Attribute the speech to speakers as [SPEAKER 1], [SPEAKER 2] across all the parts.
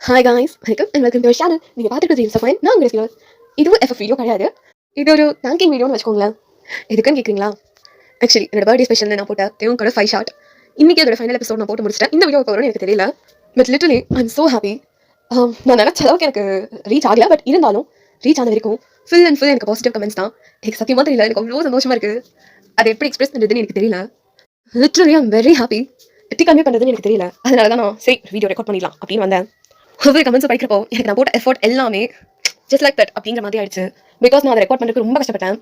[SPEAKER 1] Hi guys, welcome and welcome to channel. நீங்கள் பார்த்துட்டு reels fine. நான் உங்கள் சிலர். இது எஃப்எஃப் வீடியோ கிடையாது, இது ஒரு தேங்கிங் வீடியோன்னு வச்சுக்கோங்களேன். எதுக்குன்னு கேட்குறீங்களா? ஆக்சுவலி என்னோட பர்த்டே ஸ்பெஷல் நான் போட்ட தேவும் கூட 5 ஷார்ட் இன்னைக்கு அதோட ஃபைனல் எபிசோட் நான் போட்டு முடிச்சிட்டேன். இந்த வீடியோ போகிறோன்னு எனக்கு தெரியல, but literally I am so happy. நான் நினச்ச அளவுக்கு எனக்கு ரீச் ஆகல, பட் இருந்தாலும் ரீச் ஆன வரைக்கும் ஃபுல் அண்ட் ஃபுல் எனக்கு பாசிட்டிவ் கமெண்ட்ஸ் தான். எனக்கு சத்தியமாக தெரியல, எனக்கு அவ்வளோ சந்தோஷமாக இருக்குது. அதை எப்படி எக்ஸ்பிரஸ் பண்ணுறதுன்னு எனக்கு தெரியல. Literally I am very happy. எப்படி கன்வே பண்ணுறதுன்னு எனக்கு தெரியல. அதனால தான் நான் சரி வீடியோ ரெக்கார்ட் பண்ணிடலாம் அப்படின்னு வந்தேன். ஒவ்வொரு கமெண்ட்ஸ் படிக்கிறப்போ எனக்கு நான் போட்ட எஃபோர்ட் எல்லாமே ஜஸ்ட் லைக் தட் அப்படிங்கிற மாதிரி ஆயிடுச்சு. பிகாஸ் நான் அதை ரெக்கார்ட் பண்ணுறதுக்கு ரொம்ப கஷ்டப்பட்டேன்.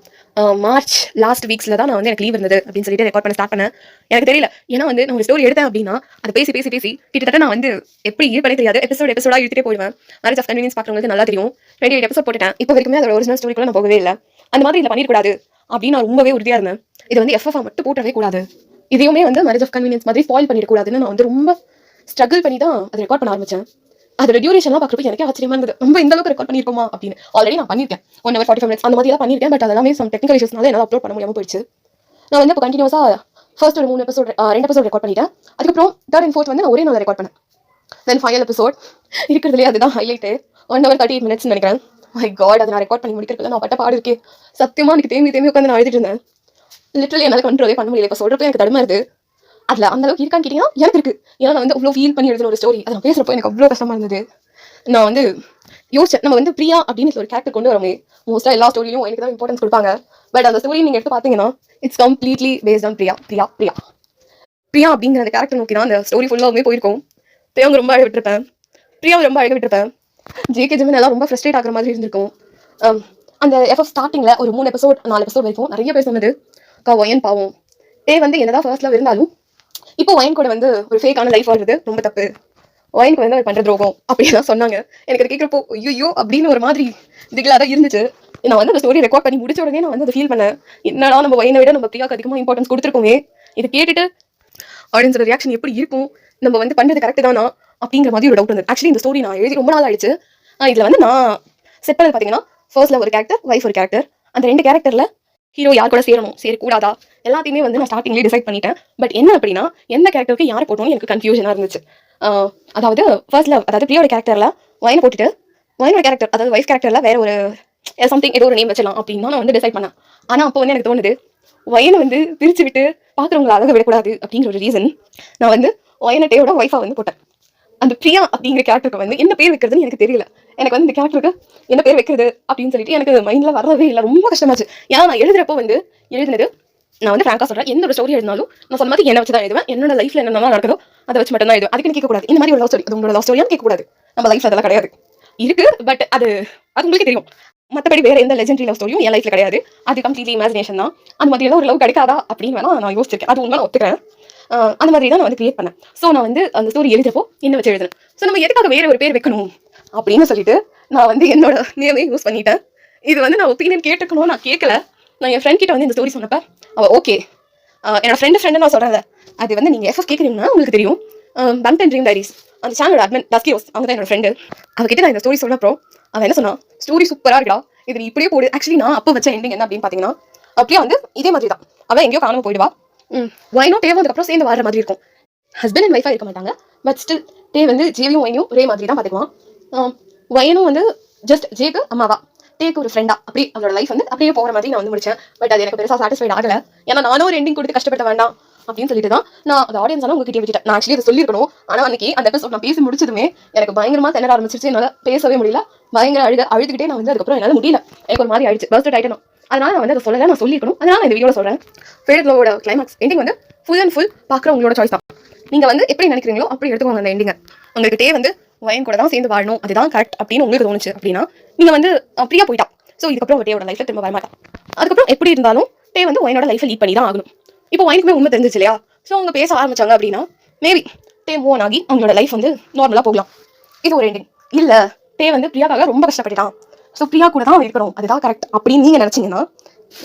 [SPEAKER 1] மார்ச் லாஸ்ட் வீக்ஸில் தான் நான் வந்து எனக்கு லீவ் இருந்தது அப்படின்னு சொல்லிட்டு ரெக்கார்ட் பண்ண ஸ்டார்ட் பண்ணேன். எனக்கு தெரியல, ஏன்னா வந்து நான் ஒரு ஸ்டோரி எடுத்தேன் அப்படின்னா அதை பேசி பேசி பேசி கிட்டத்தட்ட நான் வந்து எப்படி ஈடுபடே தெரியாது. எபிசோடாக எடுத்துகிட்டே போயிடுவேன். மேரேஜ் ஆஃப் கன்வீனியன்ஸ் பார்க்குறவங்களுக்கு நல்லா தெரியும். 28 எபிசோட் போட்டுட்டேன். இப்போ வரைக்குமே அதோட ஒரிஜினல் ஸ்டோரிக்குள்ள நான் போகவே இல்லை. அந்த மாதிரி இதில் பண்ணிடக்கூடாது அப்படின்னு நான் ரொம்பவே உறுதியாக இருந்தேன். இது வந்து எஃப்எஃப் மட்டும் போட்டவே கூடாது, இதையுமே வந்து மேரேஜ் ஆஃப் கன்வீனியன்ஸ் மாதிரி ஸ்பாயில் பண்ணிடக்கூடாதுன்னு நான் வந்து ரொம்ப ஸ்ட்ரகிள் பண்ணி தான் அதை ரெக்கார்ட் பண்ண ஆரம்பிச்சேன். அதோட டியூரேஷன்லாம் பார்க்குறப்ப எனக்கு ஆச்சரியமா இருந்தது. ரொம்ப இந்த அளவுக்கு ரெக்கார்ட் பண்ணியிருக்கோமா அப்படின்னு. ஆல்ரெடி நான் பண்ணியிருக்கேன் 1 hour 45 minutes அந்த மாதிரிலாம் பண்ணியிருக்கேன். பட் அதெல்லாமே சம் டெக்னிக்கல் இஷ்யூஸ்னால என்னால் அப்லோட் பண்ண முடியாமல் போயிடுச்சு. நான் வந்து இப்போ கண்டினியூஸாக ஃபர்ஸ்ட் ஒரு 2 எபிசோட் ரெக்கார்ட் பண்ணிட்டேன். அதுக்கப்புறம் 3rd and 4th வந்து நான் ஒரே நாள் ரெக்கார்ட் பண்ணேன். தென் ஃபைனல் எபிசோட் இருக்கிறதுலே அதுதான் ஹைலைட்டு. 1 hour 38 minutes நினைக்கிறேன். மை காட், அதை நான் ரெக்கார்ட் பண்ணி முடிக்கிறதுல நான் பட்ட பாடு இருக்கே. சத்தியமாக எனக்கு தேம்பி உட்காந்து நான் எழுதிட்டு இருந்தேன். லிட்டரலி என்னால் கண்ட்ரோலே பண்ண முடியல. இப்போ சொல்கிறப்ப எனக்கு தடுமாறுது. அதில் அந்த அளவுக்கு இருக்கான்னு கேட்டீங்கன்னா எனக்கு இருக்கு. ஏன்னா நான் வந்து அவ்வளோ ஃபீல் பண்ணி எழுதின ஒரு ஸ்டோரி. அதை நான் பேசுகிறப்போ எனக்கு அவ்வளோ கஷ்டமா இருந்தது. நான் வந்து யோசிச்சேன், நம்ம வந்து பிரியா அப்படின்னு ஒரு கேரக்டர் கொண்டு வரமே. மோஸ்ட்டாக எல்லா ஸ்டோரியும் எனக்கு தான் இம்பார்ட்டன்ஸ் கொடுப்பாங்க. பட் அந்த ஸ்டோரி நீங்கள் எடுத்து பார்த்தீங்கன்னா it's completely based on Priya அப்படிங்கிற அந்த கேரக்டர் நோக்கி தான் அந்த ஸ்டோரி ஃபுல்லாகவே போயிருக்கும். தேவங்க ரொம்ப அழக விட்டுருப்பேன், பிரியாவை ரொம்ப அழக விட்டுருப்பேன். ஜேகே ஜெமின் எல்லாம் ரொம்ப ஃப்ரஸ்ட்ரேட் ஆகிற மாதிரி இருந்திருக்கும். அந்த எஃப்எஃப் ஸ்டார்டிங்கில் ஒரு 3 எபிசோட் 4 எபிசோட் வரைக்கும் நிறைய பேர் சொன்னது ஒயன் பாவம். வந்து என்னதான் ஃபர்ஸ்ட் லவ் இருந்தாலும் இப்போ ஒயன் கூட வந்து ஒரு ஃபேக்கான லைஃப் வாழ்றது ரொம்ப தப்பு, ஒயனுக்கு வந்து அவர் பண்ணுற துரோகம் அப்படின்னு சொன்னாங்க. எனக்கு அதை கேட்குறப்போ ஐயோ அப்படின்னு ஒரு மாதிரி திகிலாக தான் இருந்துச்சு. நான் வந்து அந்த ஸ்டோரி ரெக்கார்ட் பண்ணி முடிச்ச உடனே நான் வந்து அதை ஃபீல் பண்ணேன். என்னடா நம்ம ஒயனை விட நம்ம பிரியாவுக்கு அதிகமாக இம்பார்ட்டன்ஸ் கொடுத்துருக்கோமே. இதை கேட்டுட்டு ஆடியன்ஸோட ரியாக்ஷன் எப்படி இருக்கும், நம்ம வந்து பண்ணுறது கரெக்டு தானா அப்படிங்கிற மாதிரி ஒரு டவுட் வந்து. ஆக்சுவலி இந்த ஸ்டோரி நான் எழுதி ரொம்ப நாள் ஆயிடுச்சு. இதில் வந்து நான் செட் பண்ணது பார்த்தீங்கன்னா ஃபர்ஸ்ட்ல ஒரு கேரக்டர், வைஃப் ஒரு கேரக்டர். அந்த 2 கேரக்டர்ல ஹீரோ யார் கூட சேரணும் சேரக்கூடாதா எல்லாத்தையுமே வந்து நான் ஸ்டார்டிங்லேயே டிசைட் பண்ணிட்டேன். பட் என்ன அப்படின்னா எந்த கேரக்டருக்கு யார் போட்டோம்னு எனக்கு கன்ஃபியூஷனாக இருந்துச்சு. அதாவது ஃபர்ஸ்ட்ல அதாவது பிரியோட கேரக்டர்ல வயனை போட்டுட்டு வயனோட கேரக்டர் அதாவது வைஃப் கேரக்டர்ல வேற ஒரு சம்திங் ஏதோ ஒரு நேம் வச்சலாம் அப்படின்னு தான் நான் வந்து டிசைட் பண்ணேன். ஆனால் அப்போ வந்து எனக்கு தோணுது வயனை வந்து பிரிச்சு விட்டு பார்க்குறவங்களை அழக விடக்கூடாது அப்படிங்கிற ஒரு ரீசன் நான் வந்து வயனட்டையோட ஒய்ஃபா வந்து போட்டேன். அந்த பிரியா அப்படிங்கிற கேரக்டருக்கு வந்து என்ன பேர் வைக்கிறதுன்னு எனக்கு தெரியல. எனக்கு வந்து இந்த கேரக்டருக்கு என்ன பேர் வைக்கிறது அப்படின்னு சொல்லிட்டு எனக்கு மைண்ட்ல வரவே இல்லை. ரொம்ப கஷ்டமாச்சு. ஏன்னா நான் எழுதுறப்போ வந்து எழுதுனது நான் வந்து ஃப்ராங்கா சொல்றேன், எந்த ஒரு ஸ்டோரி எழுதினாலும் நான் சொன்ன மாதிரி என்ன வச்சு தான் எழுதுவேன். என்னோட லைஃப்ல என்ன நடக்குதோ அதை வச்சு மட்டும் தான் எழுதுவேன். அதுக்கு கேட்கக்கூடாது இந்த மாதிரி ஒரு லவ் ஸ்டோரி, அது உங்களோட லவ் ஸ்டோரியான்னு கேட்கக்கூடாது. நம்ம லைஃப்ல அதெல்லாம் கிடையாது. இருக்கு, பட் அது உங்களுக்கு தெரியும். மற்றபடி வேற எந்த லெஜெண்டரி லவ் ஸ்டோரியும் என் லைஃப்ல கிடையாது. அது கம்ப்ளீட்லி இமேஜினேஷன் தான். அந்த மாதிரி எல்லாம் ஒரு லவ் கிடைக்காதா அப்படின்னு வேணா நான் யோசிச்சிருக்கேன். அது உண்மை, நான் ஒத்துக்கிறேன். அந்த மாதிரி தான் நான் வந்து கிரியேட் பண்ணேன். ஸோ நான் வந்து அந்த ஸ்டோரி எழுதுறப்போ என்ன வச்சு எழுதுறேன். ஸோ நம்ம எதுக்காக வேற ஒரு பேர் வைக்கணும் அப்படின்னு சொல்லிட்டு நான் வந்து என்னோட நேமே யூஸ் பண்ணிட்டேன். இது வந்து நான் ஒப்பீனியன் கேட்டுக்கணும், நான் கேட்கல. நான் என் ஃப்ரெண்ட் கிட்ட வந்து இந்த ஸ்டோரி சொன்னப்ப அவள் ஓகே, என்னோட ஃப்ரெண்டு நான் சொல்கிறேன். அது வந்து நீங்கள் எஃப்எஃப் கேட்குறீங்கன்னா உங்களுக்கு தெரியும், பங்டன் ட்ரீம் டைரிஸ் அந்த சேனலோட அட்மின் டஸ்கி ரோஸ், அவங்க தான் என்னோட ஃப்ரெண்டு. அவகிட்ட நான் இந்த ஸ்டோரி சொன்னப்போ அவன் என்ன சொன்னா, ஸ்டோரி சூப்பராக இருக்கா, இது நீ இப்படியே போடு. ஆக்சுவலி நான் அப்போ வச்ச எண்டிங் என்ன அப்படின்னு பார்த்தீங்கன்னா அப்படியே வந்து இதே மாதிரி தான். அவன் எங்கேயோ காணாமல் போயிடுவா. ஒயினும் டேவும் அதுக்கப்புறம் சேர்ந்து வர மாதிரி இருக்கும். ஹஸ்பண்ட் அண்ட் ஒய்ஃபாக இருக்க மாட்டாங்க. பட் ஸ்டில் டே வந்து ஜேவியும் ஒயினும் ஒரே மாதிரி தான் பார்த்துக்குவான். ஒயனும் வந்து ஜஸ்ட் ஜேக்கு அம்மாவா, டேக்கு ஒரு ஃப்ரெண்டா, அப்படி அவரோட லைஃப் வந்து அப்படியே போகிற மாதிரி நான் வந்து முடிச்சேன். பட் அது எனக்கு பெருசாக சாட்டிஸ்ஃபைட் ஆகலை. ஏன்னா நானும் ஒரு எண்டிங் கொடுத்து கஷ்டப்பட வேண்டாம் அப்படின்னு சொல்லிட்டு தான் நான் அந்த ஆடியன்ஸ் ஆனால் உங்ககிட்ட விட்டுட்டேன். நான் ஆக்சுவலி அதை சொல்லியிருக்கணும். ஆனால் அன்னைக்கு அந்த எபிசோட் நான் பேசி முடிச்சதுமே எனக்கு பயங்கரமாக திணற ஆரம்பிச்சிருச்சு. என்னால் பேசவே முடியல. பயங்கர அழுதுகிட்டே நான் வந்து அதுக்கப்புறம் என்னால் முடியல. எனக்கு ஒரு மாதிரி ஆயிடுச்சு, பர்ஸ்ட் ஆயிட்டேன். அதனால நான் வந்து அதை சொல்லலை, நான் சொல்லியிருக்கணும். அதனால நான் இந்த வீடியோவில் சொல்கிறேன். ஃபேவரட் லவ்வோட கிளைமாக்ஸ் எண்டிங் வந்து ஃபுல் அண்ட் ஃபுல் பார்க்குற உங்களோட சாய்ஸ் தான். நீங்கள் வந்து எப்படி நினைக்கிறீங்களோ அப்படி எடுத்துக்கோங்க அந்த எண்டிங்கை. உங்களுக்கு டே வந்து வயன் கூட தான் சேர்ந்து வாழணும், அதுதான் கரெக்ட் அப்படின்னு உங்களுக்கு தோணுச்சு அப்படின்னா நீங்கள் வந்து பிரியா போயிட்டா. ஸோ இதுக்கப்புறம் டேயோட லைஃப்ல திரும்ப வரமாட்டான். அதுக்கப்புறம் எப்படி இருந்தாலும் டே வந்து ஒயனோட லைஃப்பை லீட் பண்ணி தான் ஆகணும். இப்போ ஒயனுக்குமே உண்மை தெரிஞ்சிச்சு இல்லையா? ஸோ அவங்க பேச ஆரம்பிச்சாங்க அப்படின்னா மேபி டே மூவ் ஆகி அவங்களோட லைஃப் வந்து நார்மலாக போகலாம். இது ஒரு எண்டிங். இல்லை டே வந்து பிரியாக்காக ரொம்ப கஷ்டப்பட்டுட்டான், ஸோ பிரியா கூட தான் இருக்கணும், அதுதான் கரெக்ட் அப்படின்னு நீங்கள் நினச்சிங்கன்னா,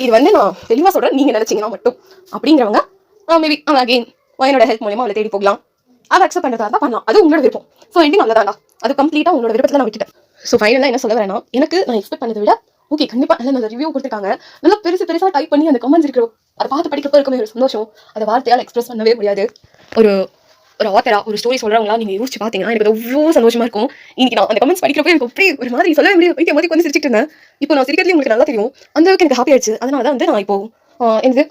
[SPEAKER 1] இது வந்து நான் தெளிவாக சொல்கிறேன், நீங்கள் நினச்சிங்கன்னா மட்டும் அப்படிங்கிறவங்க மேபி அவன் அகெயின் ஒயனோட ஹெல்ப் மூலியமாக அவளை தேடி போகலாம். அதை அக்செப்ட் பண்ணுறதா தான் பண்ணலாம், அது உங்களோட விருப்பம். ஸோ எண்டிங் அவ்வளோதான்டா, அது கம்ப்ளீட்டாக உங்களோட விருப்பத்தில் நான் விட்டுட்டேன். ஸோ ஃபைனலாக என்ன சொல்ல வரேன்னா, எனக்கு நான் எக்ஸ்பெக்ட் பண்ணதை விட ஓகே கண்டிப்பாக நல்ல ரிவ்யூ கொடுத்துருக்காங்க. நல்லா பெருசாக டைப் பண்ணி அந்த கமெண்ட்ஸ் இருக்கிறோம், அதை பார்த்து படிக்கிறப்போ இருக்குமே ஒரு சந்தோஷம், அதை வார்த்தையால் எக்ஸ்பிரஸ் பண்ணவே முடியாது. ஒரு ஒரு ஆத்தரா ஒரு ஸ்டோரி சொல்றவங்களா நீங்க யோசிச்சு பாத்தீங்கன்னா எனக்கு அவ்வளோ சந்தோஷமா இருக்கும். இன்னைக்கு நான் அந்த கமெண்ட்ஸ் படிக்கிறப்ப எனக்கு அப்படியே ஒரு மாதிரி சொல்லவே முடியாது. வைக்க மாதிரி கொஞ்சம் சிரிச்சிட்டு இருந்தேன். இப்போ நான் சிரிக்கிறதுல உங்களுக்கு நல்லா தெரியும். அந்த அளவுக்கு எனக்கு ஹாப்பி ஆயிடுச்சு. அதனால தான் வந்து நான் இப்போ எனக்கு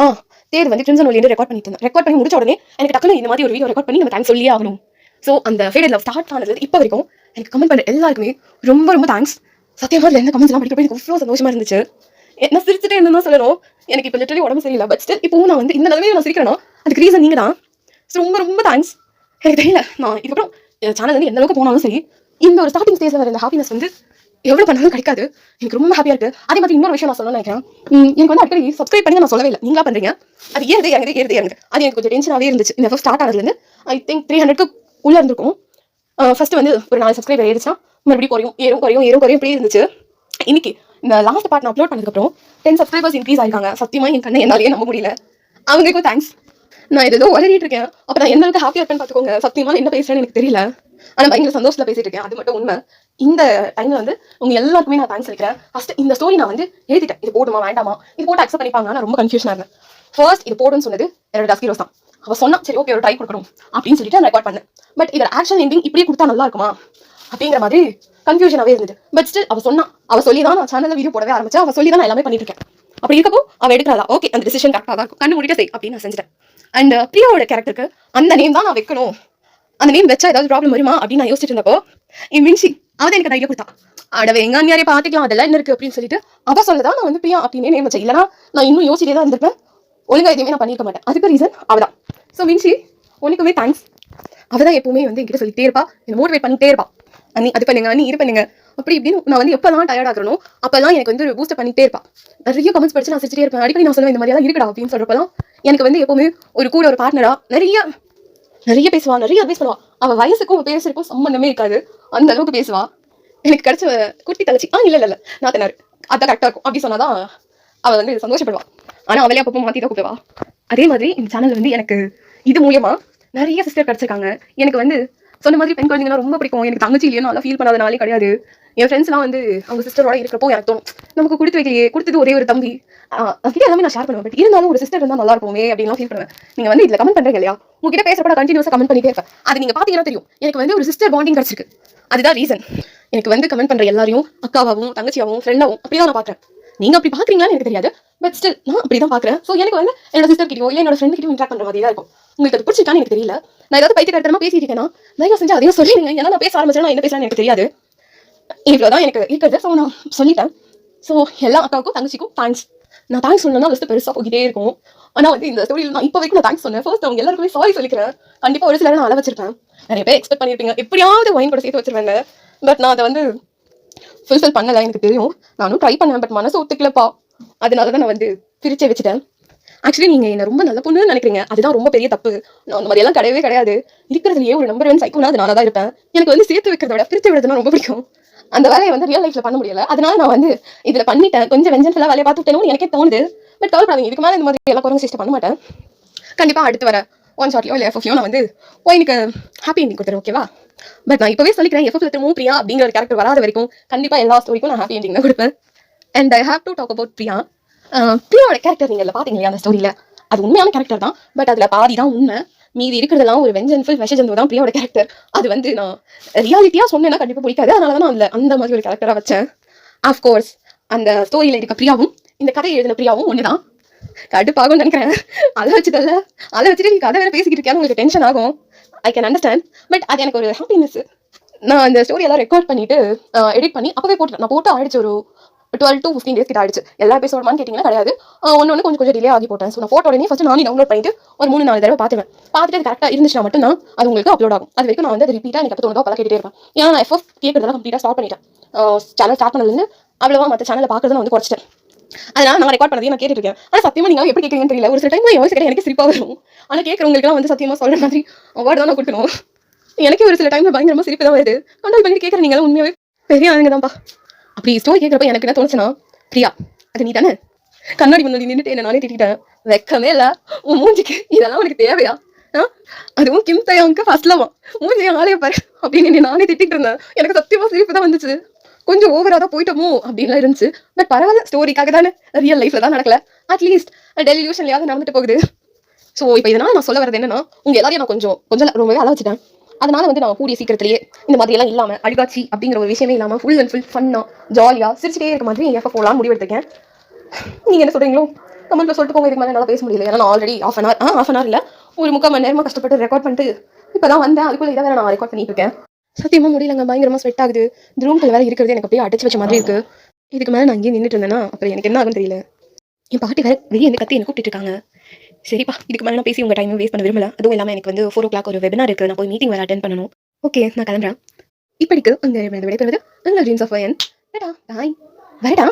[SPEAKER 1] தேர்வு வந்து கிரிம்சன் ஒலியில ரெக்கார்ட் பண்ணிட்டு இருந்தேன். ரெக்கார்ட் பண்ணி முடிச்ச உடனே எனக்கு டக்குனு இந்த மாதிரி ஒரு வீடியோ ரெக்கார்ட் பண்ணி நம்ம தேங்க்ஸ் சொல்லியே ஆகணும். ஸோ அந்த ஃபேடட் லவ் ஸ்டார்ட் ஆனது இப்போ வரைக்கும் எனக்கு கமெண்ட் பண்ண எல்லாருக்குமே ரொம்ப ரொம்ப தேங்க்ஸ். சத்தியமா இல்லை எந்த கமெண்ட்ஸ் எல்லாம் படிக்கிறப்ப எனக்கு அவ்வளோ சந்தோஷமா இருந்துச்சு. நான் சிரிச்சுட்டே இருந்தேன்னு சொல்லணும். எனக்கு இப்போ லிட்டரலி உடம்பு சரியில்லை. பட் ஸ்டில் இப்போ நான் வந்து இந்த நிலைமையில நான் சிரிக்கிறேன்னா அதுக்கு ரீசன் நீங்க தான். ரொம்ப ரொம்ப தேங்க்ஸ். எனக்கு தெரியல நான் இதுக்கப்புறம் சேனல் வந்து எந்த அளவுக்கு போனாலும் சரி இந்த ஒரு ஸ்டார்டிங் ஸ்டேஜ்ல வர இந்த ஹாப்பினஸ் வந்து எவ்வளவு பண்ணாலும் கிடைக்காது. எனக்கு ரொம்ப ஹாப்பியா இருக்கு. அதே மாதிரி இன்னொரு விஷயம் நான் சொல்லணும்னு நினைக்கிறேன். எனக்கு வந்து அடிக்கடி சப்ஸ்கிரைப் பண்ணி நான் சொல்லவே இல்லை, நீங்களா பண்றீங்க. அது ஏறுது. அது எனக்கு கொஞ்சம் டென்ஷனாவே இருந்துச்சு. இந்த ஸ்டார்ட் ஆனதுல இருந்து ஐ திங்க் 300க்கு உள்ள இருந்திருக்கும். ஃபர்ஸ்ட் வந்து ஒரு 4 சப்ஸ்கிரைபர் ஏறிச்சா மறுபடியும் குறையும் இப்படியே இருந்துச்சு. இன்னைக்கு இந்த லாஸ்ட் பார்ட் நான் அப்லோட் பண்ணதுக்கு அப்புறம் 10 சப்ஸ்கிரைபர்ஸ் இன்க்ரீஸ் ஆயிருக்காங்க. சத்தியமா என் கண்ணை என்னாலேயே நம்ப முடியல. அவங்களுக்கும் தேங்க்ஸ். நான் ஏதோ உளறிட்டு இருக்கேன். அப்ப நான் எந்த அளவுக்கு ஹாப்பியா இருப்பேன்னு பாத்துக்கோங்க. சத்தியமா என்ன பேசுறேன்னு எனக்கு தெரியல. ஆனா பயங்கர சந்தோஷத்துல பேசிட்டு இருக்கேன். அது மட்டும் உண்மை. இந்த டைம்ல வந்து உங்க எல்லாருக்குமே நான் தேங்க்ஸ் சொல்லிக்கிறேன். ஃபர்ஸ்ட் இந்த ஸ்டோரி நான் வந்து எழுதிட்டேன். இது போடுமா வேண்டாமா, இது போட்டு அக்செப்ட் பண்ணிப்பாங்க. நான் ரொம்ப கன்ஃபியூஷனா இருந்தேன். ஃபர்ஸ்ட் இது போடுன்னு சொன்னது என்னோட டஸ்கிரோஸ் தான். அவ சொன்னா சரி ஓகே ஒரு ட்ரை கொடுக்கணும் அப்படின்னு சொல்லிட்டு நான் ரெக்கார்ட் பண்ணேன். பட் இதோட ஆக்ஷன் எண்டிங் இப்படியே கொடுத்தா நல்லா இருக்குமா அப்படிங்கிற மாதிரி கன்ஃபியூஷனாவே இருந்தது. பட் ஸ்டில் அவ சொல்லி தான் நான் சேனல்ல வீடியோ போடவே ஆரம்பிச்சேன். அவ சொல்லி தான் நான் எல்லாமே பண்ணிட்டு இருக்கேன். அப்படி இருக்கப்போ அவ எடுக்கிறதா ஓகே அந்த டிசிஷன் கரெக்டாக தான் இருக்கும், கண்ணு முடிக்க செய் அப்படின்னு நான் செஞ்சுட்டேன். அண்ட் பிரியாவோட கேரக்டருக்கு அந்த நேம் தான் நான் வைக்கணும், அந்த நேம் வச்சா ஏதாவது ப்ராப்ளம் வருமா அப்படின்னு நான் யோசிச்சுட்டு இருந்தப்போ என் மின்சி அவதான் எனக்கு ஐடியா கொடுத்தா. அடவே எங்க அந்நியாரே பாத்துக்கலாம் அதெல்லாம் என்ன இருக்கு அப்படின்னு சொல்லிட்டு அவ சொல்லதான் நான் வந்து பிரியா அப்படின்னு நேம் வச்சேன். இல்லைன்னா நான் இன்னும் யோசிச்சிட்டே தான் இருந்திருப்பேன். ஒழுங்கா எதுவுமே நான் பண்ணிருக்க மாட்டேன். அதுக்கு ரீசன் அவதான். ஸோ மின்சி உனக்குமே தேங்க்ஸ். அவதான் எப்பவுமே வந்து என்கிட்ட சொல்லிட்டே இருப்பா, என்ன மோட்டிவேட் பண்ணிட்டே இருப்பா. அண்ணி அது பண்ணுங்க, அண்ணி இது பண்ணுங்க அப்படி இப்படின்னு. நான் வந்து எப்பெல்லாம் டயர்ட் ஆகணும் அப்பெல்லாம் எனக்கு வந்து பூஸ்ட் பண்ணிட்டே இருப்பா. நிறைய கமெண்ட்ஸ் படிச்சு நான் சிரிச்சிட்டே இருப்பேன். அடிக்கடி நான் சொல்லுவேன் இந்த மாதிரி எல்லாம் இருக்குடா அப்படின்னு சொல்றப்பெல்லாம் எனக்கு வந்து எப்பவுமே ஒரு கூட ஒரு பார்ட்னரா நிறைய பேசுவா, நிறைய அட்வைஸ் பண்ணுவா. அவ வயசுக்கும் பேசுறதுக்கும் சம்பந்தமே இருக்காது, அந்த அளவுக்கு பேசுவா. எனக்கு கிடைச்ச குட்டி தங்கச்சி. இல்ல நான் தென்னாரு அதான் கரெக்டா இருக்கும் அப்படி சொன்னாதான் அவ வந்து சந்தோஷப்படுவா. ஆனா அவளே அப்பப்போ மாத்தி தான் கூப்பிடுவா. அதே மாதிரி இந்த சேனல் வந்து எனக்கு இது மூலியமா நிறைய சிஸ்டர் கிடைச்சிருக்காங்க. எனக்கு வந்து சொன்ன மாதிரி பெண் குழந்தைங்கன்னா ரொம்ப பிடிக்கும். எனக்கு தங்கச்சி இல்லையா நல்லா ஃபீல் பண்ணாதனாலே கிடையாது. என் ஃப்ரெண்ட்ஸ்லாம் வந்து அவங்க சிஸ்டரோட இருக்கிறப்போ எனக்கு தோணும் நமக்கு கொடுத்து வைக்கலையே, கொடுத்தது ஒரே ஒரு தம்பி. அதுக்கிட்ட எல்லாமே நான் ஷேர் பண்ணுவேன். பட் இருந்தாலும் ஒரு சிஸ்டர் இருந்தால் நல்லா இருக்குமே அப்படின்லாம் ஃபீல் பண்ணுவேன். நீங்க வந்து இதுல கமெண்ட் பண்றீங்க இல்லையா, உங்ககிட்ட பேசுறப்ப கண்டினியூஸா கமெண்ட் பண்ணிட்டே இருப்பேன். அது நீங்க பாத்தீங்கன்னா தெரியும் எனக்கு வந்து ஒரு சிஸ்டர் பாண்டிங் கிடைச்சிருக்கு. அதுதான் ரீசன். எனக்கு வந்து கமெண்ட் பண்ற எல்லாரையும் அக்காவாகவும் தங்கச்சியாவும் ஃப்ரெண்டாவும் அப்படிதான் நான் பாக்குறேன். நீங்க அப்படி பாக்குறீங்களான்னு எனக்கு தெரியாது. பட் ஸ்டில் நான் அப்படிதான் பாக்குறேன். ஸோ எனக்கு வந்து என்னோட சிஸ்டர் கிட்டயோ இல்லை என்னோட ஃப்ரெண்ட் கிட்டயோ இன்ட்ராக்ட் பண்ற மாதிரி தான் இருக்கும். உங்களுக்கு அது பிடிச்சிருக்கான்னு எனக்கு தெரியல. நான் ஏதாவது பைத்தியக்காரத்தனமா பேசிட்டு இருக்கேன்னா தயவு செஞ்சு அதையும் சொல்லிடுங்க. ஏன்னா நான் பேச ஆரம்பிச்சேன்னா நான் என்ன பேசுறேன்னு எனக்கு தெரியாது. இவ்வளவுதான் எனக்கு இருக்கிறது. ஸோ நான் சொல்லிட்டேன். ஸோ எல்லா அக்காவுக்கும் தங்கச்சிக்கும் தேங்க்ஸ். நான் தேங்க்ஸ் சொல்லணும்னா லிஸ்ட் பெருசா போகிட்டே இருக்கும். ஆனா வந்து இந்த ஸ்டோரியில் நான் இப்போ வரைக்கும் நான் தேங்க்ஸ் சொன்னேன். ஃபர்ஸ்ட் அவங்க எல்லாருக்குமே சாரி சொல்லிக்கிறேன். கண்டிப்பா ஒரு சிலர் நான் அள வச்சிருப்பேன். நிறைய பேர் எக்ஸ்பெக்ட் பண்ணிருப்பீங்க எப்படியாவது ஒயின் கூட சேர்த்து வச்சிருவாங்க. பட் நான் அதை வந்து ஃபுல்ஃபில் பண்ணல. எனக்கு தெரியும், நானும் ட்ரை பண்ணேன். பட் மனசு ஒத்துக்கலப்பா. அதனாலதான் நான் வந்து பிரிச்சே வச்சுட்டேன். ஆக்சுவலி நீங்க என்ன ரொம்ப நல்ல பொண்ணுன்னு நினைக்கிறீங்க, அதுதான் ரொம்ப பெரிய தப்பு. நான் அந்த மாதிரி எல்லாம் கிடையவே கிடையாது. இருக்கிறதுலயே ஒரு நம்பர் 1 சைக்கோனா அது நானா தான் இருப்பேன். எனக்கு வந்து சேர்த்து வைக்கிறத விட பிரித்து விடுறதுனா ரொம்ப பிடிக்கும். அந்த வேலையை வந்து ரியல் லைஃப்ல பண்ண முடியல. அதனால நான் வந்து இதுல பண்ணிட்டேன். கொஞ்சம் வெஞ்சன்ஸ்ல வேலையை பார்த்துட்டேன்னு எனக்கே தோணுது. பட் கவலைப்படாதீங்க, இதுக்கு மேலே இந்த மாதிரி எல்லாம் குறைஞ்ச சிஸ்டம் பண்ண மாட்டேன். கண்டிப்பா அடுத்து வர ஒன் ஷாட்லயோ இல்லை எஃப்எஃப்லையோ நான் வந்து எனக்கு ஹாப்பி எண்டிங் கொடுத்துருவேன். ஓகேவா? பட் நான் இப்பவே சொல்லிக்கிறேன், எஃப்எஃப்ல திரும்பவும் பிரியா அப்படிங்கிற ஒரு கேரக்டர் வராத வரைக்கும் கண்டிப்பா எல்லா ஸ்டோரிக்கும் நான் ஹாப்பி எண்டிங் தான் கொடுப்பேன். And I have to talk about Priya. பிரியாவோட கேரக்டர் நீங்க பாத்தீங்க அந்த ஸ்டோரியில அது உண்மையான கேரக்டர் தான். பட் அதுல பாதி தான் உண்மை, மீதி இருக்கிறதெல்லாம் ஒரு வெஞ்சன்ஃபுல் விஷஜந்து தான் பிரியாவோட கேரக்டர். அது வந்து நான் ரியாலிட்டியா சொன்னேன்னா கண்டிப்பா பிடிக்காது. அதனாலதான் நான் அதுல அந்த மாதிரி ஒரு கேரக்டரா வச்சேன். ஆஃப்கோர்ஸ் அந்த ஸ்டோரியில இருக்க பிரியாவும் இந்த கதை எழுதின பிரியாவும் ஒண்ணுதான். கடுப்பாகும் நினைக்கிறேன். அதை வச்சுட்டு நீ கதை வேற பேசிக்கிட்டு இருக்கியா, உங்களுக்கு டென்ஷன் ஆகும். I can understand. பட் அது எனக்கு ஒரு ஹாப்பினஸ். நான் அந்த ஸ்டோரி எல்லாம் ரெக்கார்ட் பண்ணிட்டு எடிட் பண்ணி அப்பவே போட்டுட்டேன். நான் போட்டு ஆயிடுச்சு ஒரு 12 to 15 days கிட்ட ஆயிடுச்சு. எல்லா எபிசோடுமான்னு கேட்டிங்கன்னா கிடையாது. ஒன்று கொஞ்சம் டிலே ஆகி போட்டேன். ஸோ நான் போட்ட உடனே ஃபர்ஸ்ட் நானே டவுன்லோட் பண்ணிட்டு ஒரு 3-4 தடவை பார்த்துவேன். பார்த்துட்டு அது கரெக்டாக இருந்துச்சுன்னா மட்டும் தான் அது உங்களுக்கு அப்லோட் ஆகும். அது வரைக்கும் நான் வந்து அது ரிப்பீட்டாக எனக்கு தோணுதோ அப்போ கேட்டுட்டே இருப்பேன். ஏன்னா நான் எஃப்எஃப் கேட்கறதெல்லாம் கம்ப்ளீட்டாக ஸ்டார்ட் பண்ணிட்டேன். சேனல் ஸ்டார்ட் பண்ணதுலேருந்து அவ்வளோவா மற்ற சேனலில் பார்க்கறத நான் வந்து குறைச்சிட்டேன். அதனால நான் ரெக்கார்ட் பண்ணதையும் நான் கேட்டுருக்கேன். ஆனால் சத்தியமா நீங்க எப்படி கேட்குறீங்கன்னு தெரியல. ஒரு சில டைம் என் வாய்ஸ் கேட்க எனக்கு சிரிப்பாக வரும். ஆனால் கேட்குறவங்களுக்குலாம் வந்து சத்தியமா சொல்ற மாதிரி அவார்டு தான் நான் கொடுக்கணும். எனக்கு ஒரு சில டைம்ல பயங்கரமா சிரிப்பு தான் வருது. கண்ட்ரோல் பண்ணிட்டு கேட்குறேன். நீங்களும் உண்மையாவே பெரிய ஆளுங்க தான்ப்பா. அப்படி ஸ்டோரி கேட்குறப்ப எனக்கு என்ன தோணுச்சுன்னா, பிரியா அது நீ தானே? கண்ணாடி முன்னாடி நின்றுட்டு என்ன நானே திட்டேன். வெக்கமே இல்ல உன் மூஞ்சிக்கு, இதெல்லாம் உனக்கு தேவையா? அதுவும் கிம் தயாவுக்கு ஃபர்ஸ்ட்லவா மூஞ்சி ஆளைய பாரு அப்படின்னு நானே திட்டிட்டு இருந்தேன். எனக்கு சத்தியமா சிரிப்பு தான் வந்துச்சு. கொஞ்சம் ஓவரா தான் போயிட்டோமோ அப்படின்லாம் இருந்துச்சு. பட் பரவாயில்ல, ஸ்டோரிக்காக தானே, ரியல் லைஃப்ல தான் நடக்கல. அட்லீஸ்ட் டெலிவிஷன்லயாவது நடந்துட்டு போகுது. ஸோ இப்போ இதனால் நான் சொல்ல வரது என்னன்னா, உங்கள் எல்லாரையும் நான் கொஞ்சம் கொஞ்சம் ரொம்பவே அள வச்சுட்டேன். அதனால வந்து நான் கூடிய சீக்கிரத்திலேயே இந்த மாதிரி எல்லாம் இல்லாமல் அழுகாட்சி அப்படிங்கிற ஒரு விஷயமே இல்லாமல் ஃபுல் அண்ட் ஃபுல் ஃபன்னாக ஜாலியாக சிரிச்சிட்டே இருக்க மாதிரி எஃப்எஃப் போகலாம் முடிவெடுத்திருக்கேன். நீங்கள் என்ன சொல்கிறீங்களோ கமெண்ட்டில் சொல்லிட்டு போங்க. இதுக்கு மேலே என்னால் பேச முடியல. ஏன்னா நான் ஆல்ரெடி ஆஃப் அன் ஹவர் இல்லை, ஒரு 3/4 மணி நேரமாக கஷ்டப்பட்டு ரெக்கார்ட் பண்ணிட்டு இப்போ தான் வந்தேன். அதுக்குள்ளே இதை வேறு நான் ரெக்கார்ட் பண்ணிட்டு இருக்கேன். சத்தியமாக முடியலங்க, பயங்கரமாக ஸ்வெட் ஆகுது. இந்த ரூம்குள்ள வேறு இருக்கிறது எனக்கு அப்படியே அடைச்சி வச்ச மாதிரி இருக்குது. இதுக்கு மேலே நான் இங்கேயே நின்றுட்டு இருந்தேன்னா அப்புறம் எனக்கு என்ன ஆகுன்னு தெரியல. என் பாட்டி வேறு வெளியே வந்து கத்தி என்ன கூப்பிட்டு இருக்காங்க. சரிப்பா, இதுக்கு மேலே நான் பேசி உங்கள் டைம் வேஸ்ட் பண்ண விரும்பல. அதுவும் இல்லாமல் எனக்கு வந்து 4 o'clock ஒரு வெபினார் இருக்குது. நான் போய் மீட்டிங் வேறு அட்டென்ட் பண்ணணும். ஓகே, நான் கிளம்புறேன். இப்படிக்கு உங்கள் விடைபெறுவது உங்கள் ட்ரீம்ஸ் ஆஃப் என். பாய், வரடா.